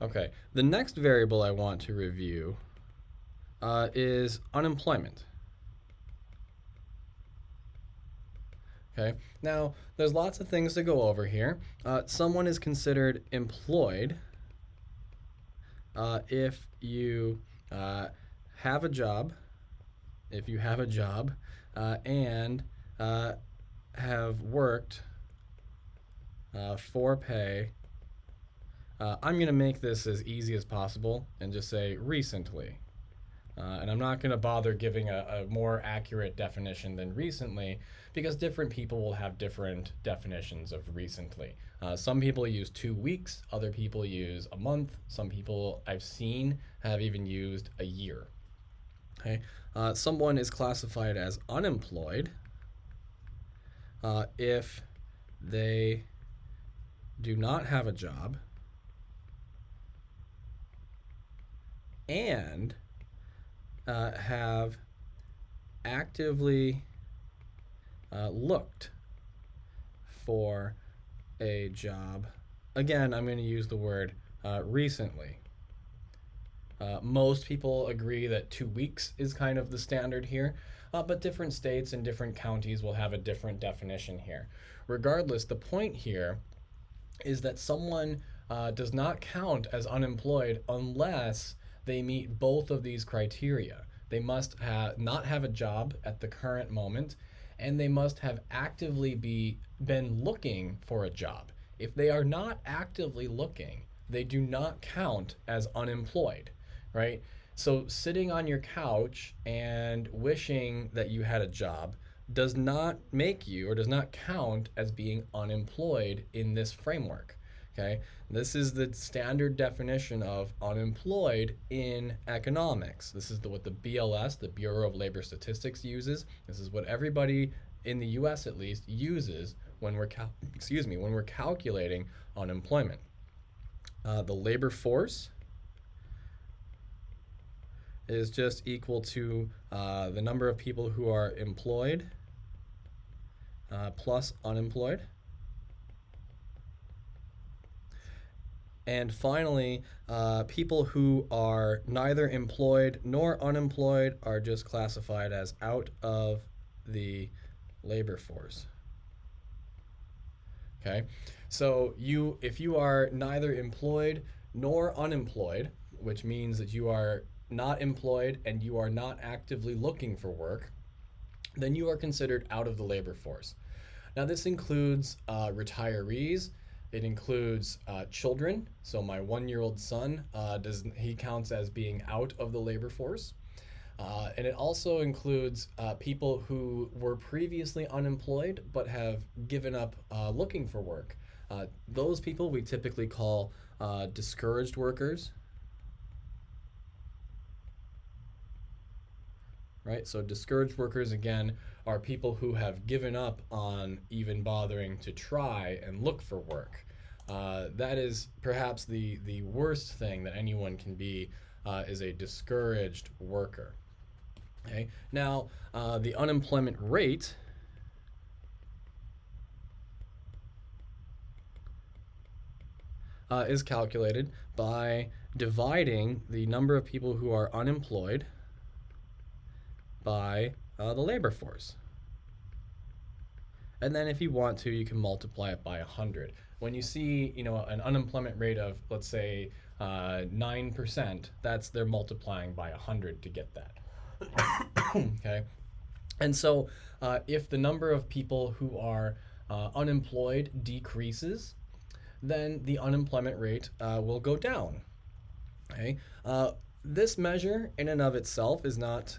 Okay, the next variable I want to review is unemployment. Okay, now there's lots of things to go over here. Someone is considered employed if you have a job, and have worked for pay. I'm going to make this as easy as possible and just say recently. And I'm not going to bother giving a more accurate definition than recently because different people will have different definitions of recently. Some people use 2 weeks, other people use a month, some people I've seen have even used a year. Okay, someone is classified as unemployed if they do not have a job and have actively looked for a job. Again, I'm going to use the word recently. Most people agree that 2 weeks is kind of the standard here, but different states and different counties will have a different definition here. Regardless, the point here is that someone does not count as unemployed unless they meet both of these criteria. They must not have a job at the current moment, and they must have actively been looking for a job. If they are not actively looking, they do not count as unemployed, right? So sitting on your couch and wishing that you had a job does not make you or does not count as being unemployed in this framework. Okay, this is the standard definition of unemployed in economics. This is what the BLS, the Bureau of Labor Statistics, uses. This is what everybody in the U.S. at least uses when we're calculating unemployment. The labor force is just equal to the number of people who are employed plus unemployed. And finally, people who are neither employed nor unemployed are just classified as out of the labor force. Okay, so if you are neither employed nor unemployed, which means that you are not employed and you are not actively looking for work, then you are considered out of the labor force. Now this includes retirees. It includes children. So my 1-year-old son, he counts as being out of the labor force. And it also includes people who were previously unemployed but have given up looking for work. Those people we typically call discouraged workers. Right? So discouraged workers, again, are people who have given up on even bothering to try and look for work. That is perhaps the worst thing that anyone can be, is a discouraged worker. Okay. Now, the unemployment rate is calculated by dividing the number of people who are unemployed by the labor force. And then if you want to, you can multiply it by 100. When you see, an unemployment rate of, let's say, 9%, they're multiplying by 100 to get that. Okay. And so if the number of people who are unemployed decreases, then the unemployment rate will go down. Okay. This measure in and of itself is not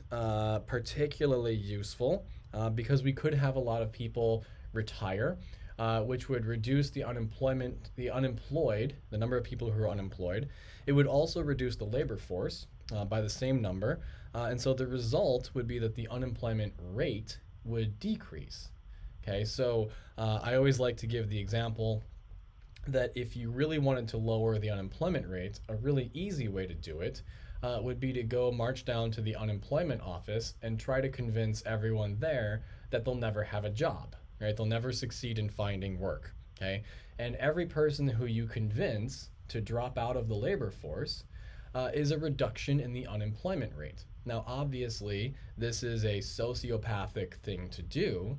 particularly useful because we could have a lot of people retire, which would reduce the number of people who are unemployed. It would also reduce the labor force by the same number, and so the result would be that the unemployment rate would decrease. Okay, so I always like to give the example that if you really wanted to lower the unemployment rate, a really easy way to do it would be to go march down to the unemployment office and try to convince everyone there that they'll never have a job, right? They'll never succeed in finding work, okay? And every person who you convince to drop out of the labor force is a reduction in the unemployment rate. Now, obviously, this is a sociopathic thing to do,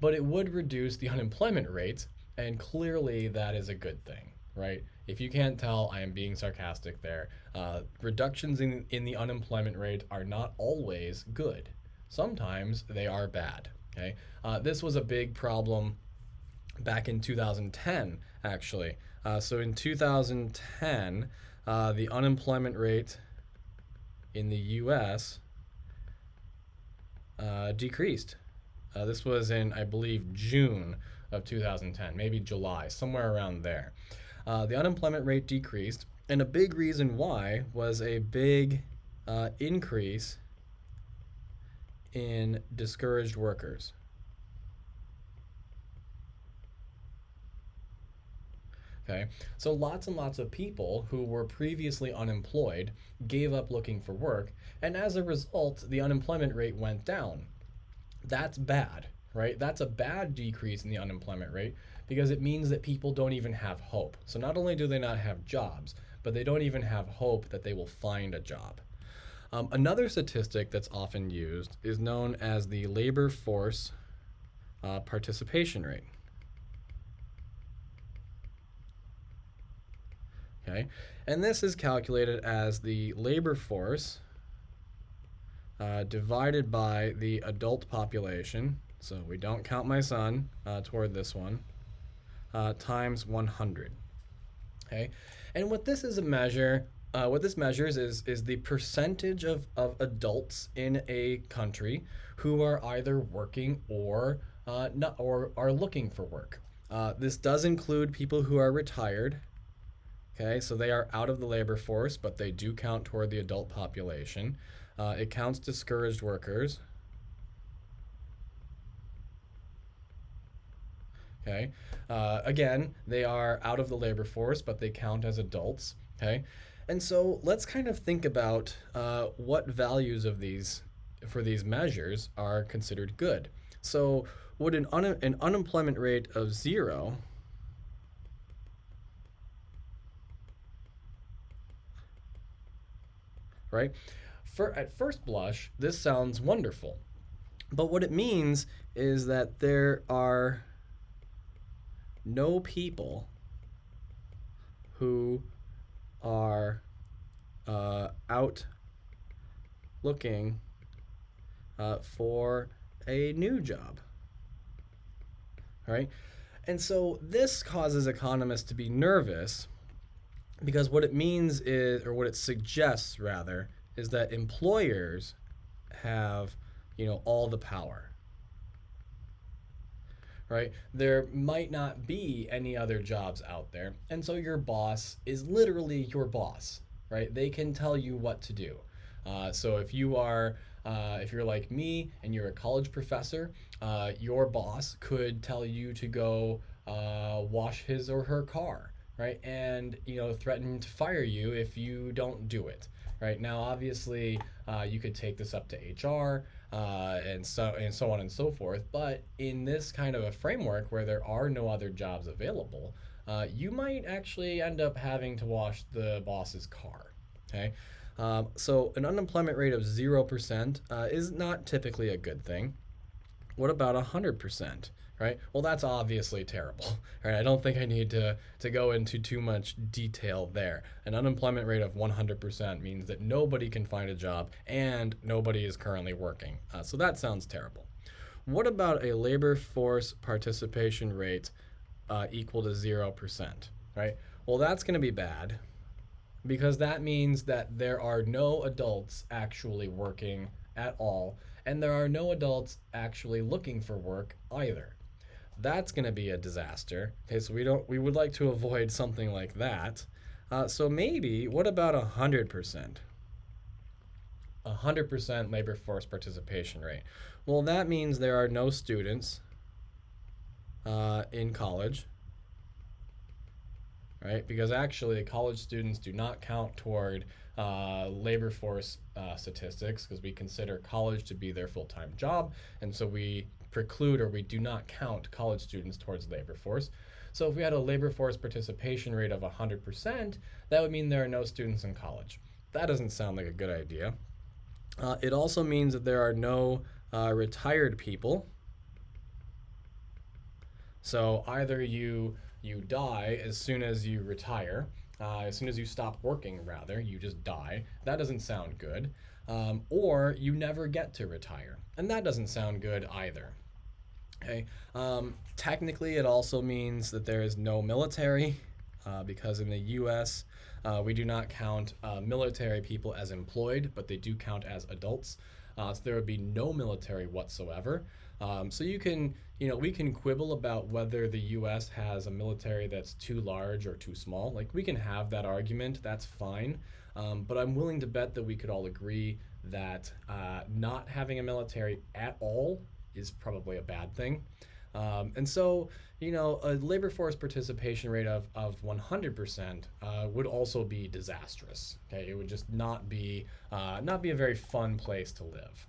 but it would reduce the unemployment rate, and clearly that is a good thing, right? If you can't tell, I am being sarcastic there. Reductions in the unemployment rate are not always good. Sometimes they are bad, okay? This was a big problem back in 2010, actually. So in 2010, the unemployment rate in the US decreased. This was in, I believe, June of 2010, maybe July, somewhere around there. The unemployment rate decreased, and a big reason why was a big increase in discouraged workers. Okay, so lots and lots of people who were previously unemployed gave up looking for work, and as a result, the unemployment rate went down. That's bad, right? That's a bad decrease in the unemployment rate because it means that people don't even have hope. So not only do they not have jobs, but they don't even have hope that they will find a job. Another statistic that's often used is known as the labor force participation rate. Okay, and this is calculated as the labor force divided by the adult population, so we don't count my son toward this one, times 100. Okay, and what this is a measure, what this measures is the percentage of adults in a country who are either working or not, or are looking for work. This does include people who are retired. Okay, so they are out of the labor force, but they do count toward the adult population. It counts discouraged workers. Okay, again, they are out of the labor force, but they count as adults. Okay, and so let's kind of think about what values of these for these measures are considered good. So would an unemployment rate of 0 right? At first blush, this sounds wonderful. But what it means is that there are no people who are out looking for a new job. All right? And so this causes economists to be nervous because what it means is, or what it suggests rather, is that employers have, all the power. Right? There might not be any other jobs out there, and so your boss is literally your boss, right? They can tell you what to do. So if you're like me and you're a college professor, your boss could tell you to go wash his or her car, right? And threaten to fire you if you don't do it, right? Now, obviously, you could take this up to HR and so on and so forth. But in this kind of a framework where there are no other jobs available, you might actually end up having to wash the boss's car. Okay, so an unemployment rate of 0% is not typically a good thing. What about 100%? Right? Well, that's obviously terrible. Right? I don't think I need to go into too much detail there. An unemployment rate of 100% means that nobody can find a job and nobody is currently working. So that sounds terrible. What about a labor force participation rate equal to 0%? Right? Well, that's going to be bad because that means that there are no adults actually working at all, and there are no adults actually looking for work either. That's going to be a disaster. Okay, so we would like to avoid something like that. So maybe, what about 100%? 100% labor force participation rate. Well, that means there are no students in college, right? Because actually, college students do not count toward labor force statistics because we consider college to be their full-time job, and so we preclude or we do not count college students towards labor force. So if we had a labor force participation rate of 100%, that would mean there are no students in college. That doesn't sound like a good idea. It also means that there are no retired people. So either you die as soon as you retire, as soon as you stop working, rather, you just die. That doesn't sound good. Or you never get to retire, and that doesn't sound good either. Okay. Technically, it also means that there is no military, because in the U.S. We do not count military people as employed, but they do count as adults. So there would be no military whatsoever. So we can quibble about whether the U.S. has a military that's too large or too small. Like, we can have that argument, that's fine. But I'm willing to bet that we could all agree that not having a military at all is probably a bad thing. And so, a labor force participation rate of 100% would also be disastrous. Okay, it would just not be a very fun place to live.